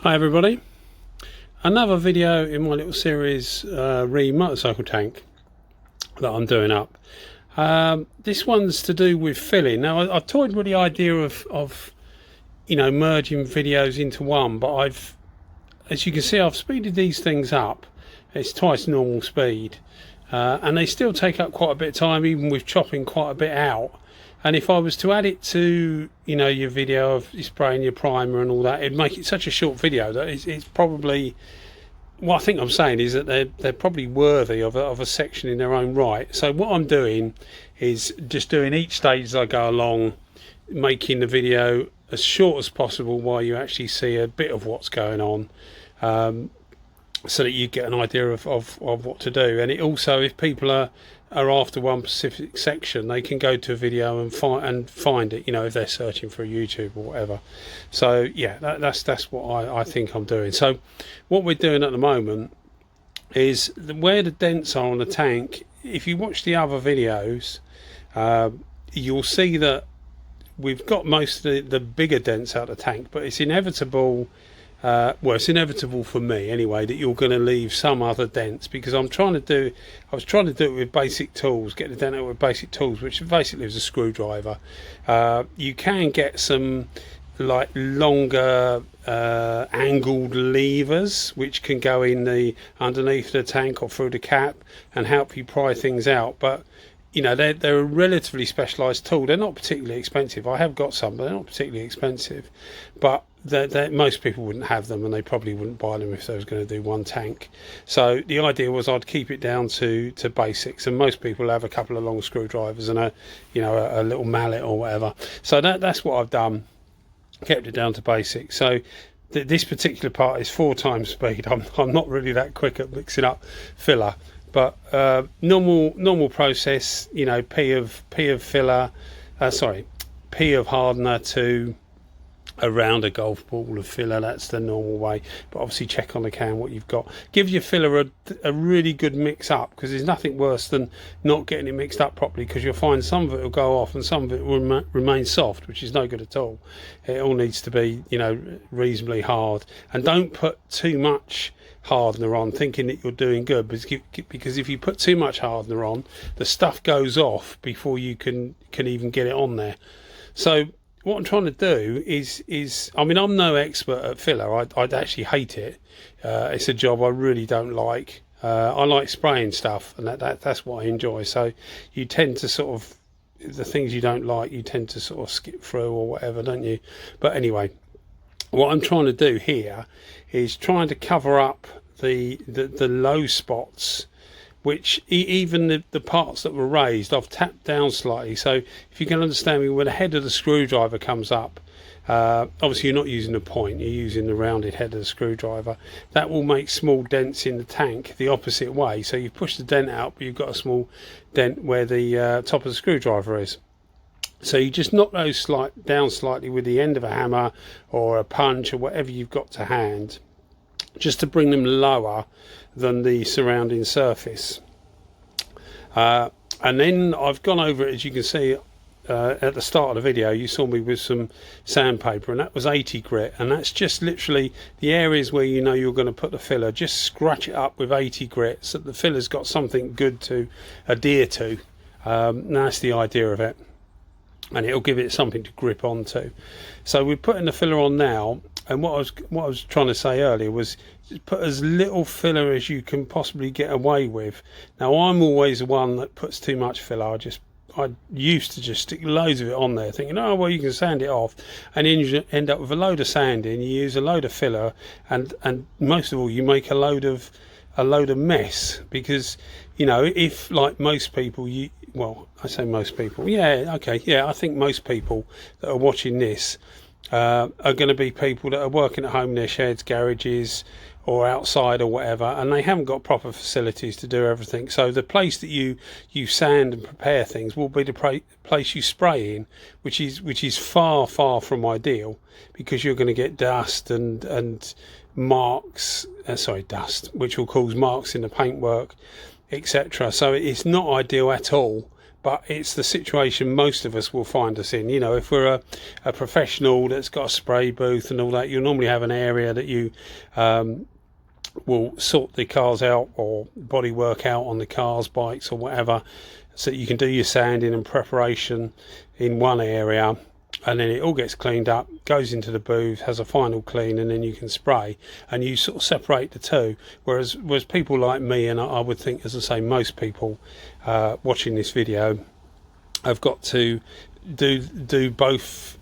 Hi everybody, another video in my little series motorcycle tank that I'm doing up. This one's to do with filling. Now I've toyed with the idea of merging videos into one, but as you can see, I've speeded these things up. It's twice normal speed, and they still take up quite a bit of time, even with chopping quite a bit out. And if I was to add it to your video of spraying your primer and all that, it'd make it such a short video that it's probably, what I think I'm saying is that they're probably worthy of a section in their own right. So what I'm doing is just doing each stage as I go along, making the video as short as possible while you actually see a bit of what's going on, so that you get an idea of what to do. And it also, if people are after one specific section, they can go to a video and find it, if they're searching for YouTube or whatever. So yeah, that's what I think I'm doing. So what we're doing at the moment is where the dents are on the tank. If you watch the other videos, you'll see that we've got most of the bigger dents out of the tank, but it's inevitable. Well, it's inevitable for me anyway that you're going to leave some other dents, because I was trying to do it with basic tools, get the dent out with basic tools, which basically is a screwdriver. You can get some like longer angled levers which can go in underneath the tank or through the cap and help you pry things out, but they're a relatively specialised tool. They're not particularly expensive. I have got some, but they're not particularly expensive. But most people wouldn't have them, and they probably wouldn't buy them if they was going to do one tank. So the idea was I'd keep it down to basics, and most people have a couple of long screwdrivers and a little mallet or whatever. So that's what I've done, kept it down to basics. So this particular part is 4 times speed. I'm not really that quick at mixing up filler. But normal process, P of filler, P of hardener to around a golf ball of filler. That's the normal way. But obviously check on the can what you've got. Give your filler a really good mix up, because there's nothing worse than not getting it mixed up properly, because you'll find some of it will go off and some of it will remain soft, which is no good at all. It all needs to be reasonably hard, and don't put too much hardener on thinking that you're doing good, because if you put too much hardener on, the stuff goes off before you can even get it on there. So what I'm trying to do is I mean, I'm no expert at filler. I'd actually hate it. It's a job I really don't like. I like spraying stuff, and that's what I enjoy. So you tend to sort of, the things you don't like, you tend to sort of skip through or whatever, don't you? But anyway, what I'm trying to do here is trying to cover up the low spots, which even the parts that were raised, I've tapped down slightly. So if you can understand me, when the head of the screwdriver comes up, obviously you're not using a point, you're using the rounded head of the screwdriver. That will make small dents in the tank the opposite way. So you push the dent out, but you've got a small dent where the top of the screwdriver is. So you just knock those down slightly with the end of a hammer or a punch or whatever you've got to hand, just to bring them lower than the surrounding surface. And then I've gone over it, as you can see at the start of the video, you saw me with some sandpaper, and that was 80 grit, and that's just literally the areas where you're going to put the filler. Just scratch it up with 80 grit so that the filler's got something good to adhere to. That's the idea of it, and it'll give it something to grip onto. So we're putting the filler on now, and what I was trying to say earlier was put as little filler as you can possibly get away with. Now I'm always the one that puts too much filler. I used to just stick loads of it on there, thinking, oh well, you can sand it off, and then you end up with a load of sanding. You use a load of filler, and most of all, you make a load of mess, because if, like most people, well, I say most people, I think most people that are watching this are going to be people that are working at home in their sheds, garages, or outside or whatever, and they haven't got proper facilities to do everything. So the place that you sand and prepare things will be the place you spray in, which is far from ideal, because you're going to get dust and marks, dust, which will cause marks in the paintwork, etc. So it's not ideal at all. but it's the situation most of us will find us in. You know, if we're a professional that's got a spray booth and all that, you'll normally have an area that you will sort the cars out or body work out on the cars, bikes or whatever, so that you can do your sanding and preparation in one area, and then it all gets cleaned up, goes into the booth, has a final clean, and then you can spray, and you sort of separate the two. Whereas people like me, and I would think, as I say, most people watching this video have got to do both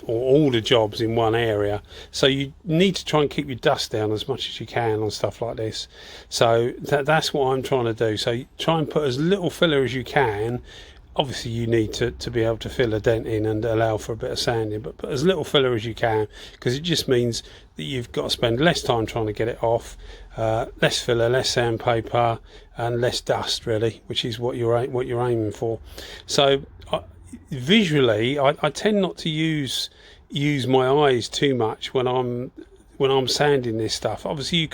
or all the jobs in one area, so you need to try and keep your dust down as much as you can on stuff like this. So that's what I'm trying to do. So try and put as little filler as you can. Obviously you need to be able to fill a dent in and allow for a bit of sanding, but put as little filler as you can, because it just means that you've got to spend less time trying to get it off, less filler, less sandpaper, and less dust, really, which is what you're aiming for. So visually, I tend not to use my eyes too much when I'm sanding this stuff. Obviously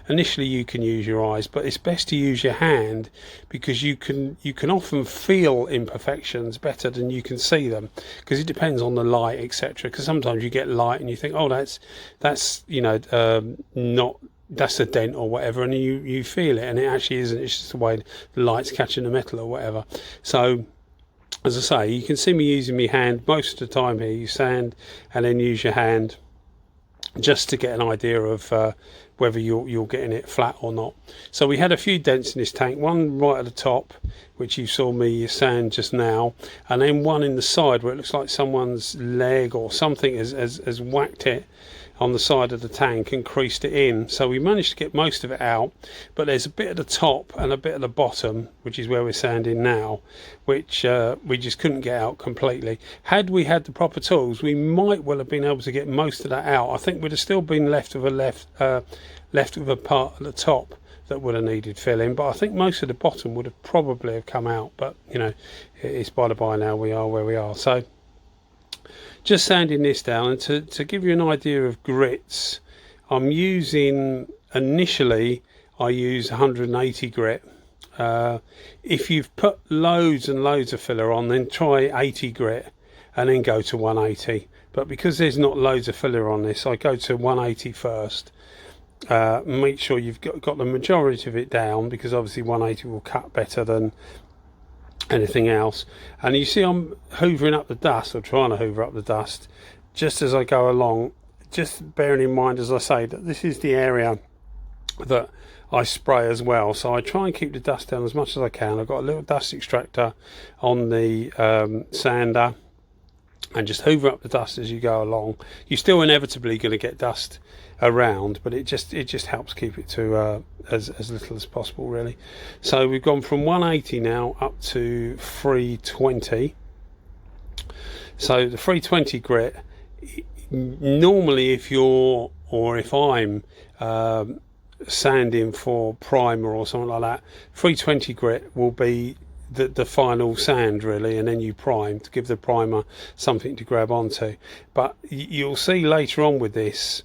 initially you can use your eyes, but it's best to use your hand, because you can often feel imperfections better than you can see them, because it depends on the light, etc. Because sometimes you get light and you think, oh, that's you know, not, that's a dent or whatever, and you feel it, and it actually isn't. It's just the way the light's catching the metal or whatever. So as I say, you can see me using my hand most of the time here. You sand and then use your hand just to get an idea of whether you're getting it flat or not. So we had a few dents in this tank, one right at the top, which you saw me sand just now, and then one in the side where it looks like someone's leg or something has whacked it on the side of the tank and creased it in. So we managed to get most of it out, but there's a bit at the top and a bit at the bottom, which is where we're sanding now, which we just couldn't get out completely. Had we had the proper tools, we might well have been able to get most of that out. I think we'd have still been left with a part at the top that would have needed filling, but I think most of the bottom would have probably have come out. But you know, it's by the by now, we are where we are. So just sanding this down, and to give you an idea of grits, I'm using, initially I use 180 grit. If you've put loads and loads of filler on, then try 80 grit and then go to 180. But because there's not loads of filler on this, I go to 180 first. Make sure you've got the majority of it down, because obviously 180 will cut better than anything else. And you see I'm hoovering up the dust, or trying to hoover up the dust, just as I go along, just bearing in mind, as I say, that this is the area that I spray as well. So I try and keep the dust down as much as I can. I've got a little dust extractor on the sander, and just hoover up the dust as you go along. You're still inevitably going to get dust around, but it just helps keep it to as little as possible, really. So we've gone from 180 now up to 320. So the 320 grit, normally if I'm sanding for primer or something like that, 320 grit will be the final sand, really, and then you prime to give the primer something to grab onto. But you'll see later on with this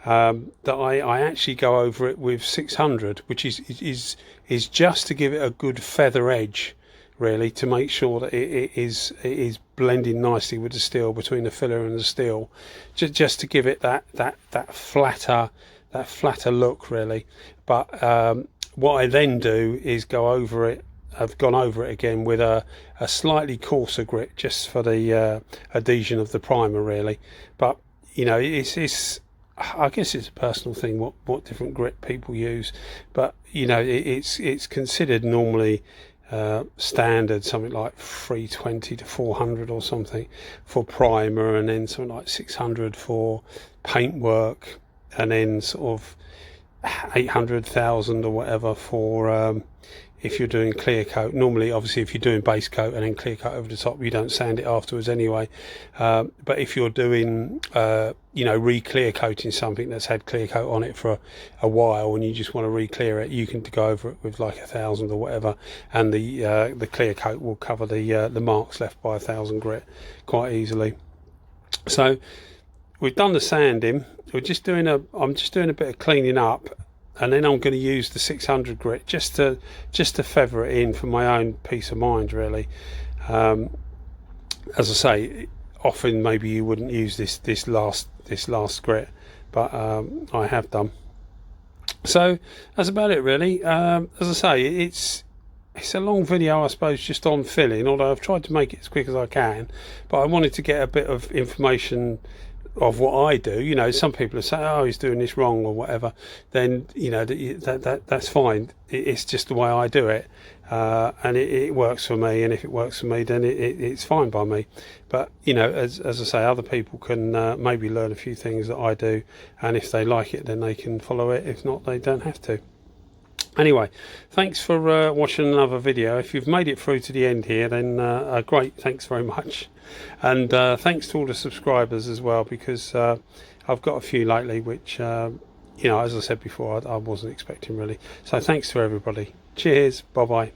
that I actually go over it with 600, which is just to give it a good feather edge, really, to make sure that it is blending nicely with the steel, between the filler and the steel, just to give it that flatter look, really. But what I then do is go over it. I've gone over it again with a slightly coarser grit, just for the adhesion of the primer, really. But you know, it's I guess it's a personal thing what different grit people use, but you know, it's considered normally standard something like 320 to 400 or something for primer, and then something like 600 for paintwork, and then sort of 800,000 or whatever for if you're doing clear coat. Normally, obviously, if you're doing base coat and then clear coat over the top, you don't sand it afterwards anyway. But if you're doing you know, re-clear coating something that's had clear coat on it for a while, and you just want to re-clear it, you can go over it with like 1,000 or whatever, and the clear coat will cover the marks left by 1,000 grit quite easily. So we've done the sanding. I'm just doing a bit of cleaning up, and then I'm going to use the 600 grit just to feather it in for my own peace of mind, really. As I say, often maybe you wouldn't use this last grit, but I have done. So that's about it, really. As I say, it's a long video, I suppose, just on filling, although I've tried to make it as quick as I can, but I wanted to get a bit of information of what I do. You know, some people are saying, oh, he's doing this wrong or whatever, then, you know, that's fine. It's just the way I do it, and it works for me, and if it works for me, then it's fine by me. But, you know, as I say, other people can maybe learn a few things that I do, and if they like it, then they can follow it. If not, they don't have to. Anyway, thanks for watching another video. If you've made it through to the end here, then great, thanks very much. And thanks to all the subscribers as well, because I've got a few lately which, you know, as I said before, I wasn't expecting really. So thanks to everybody. Cheers, bye bye.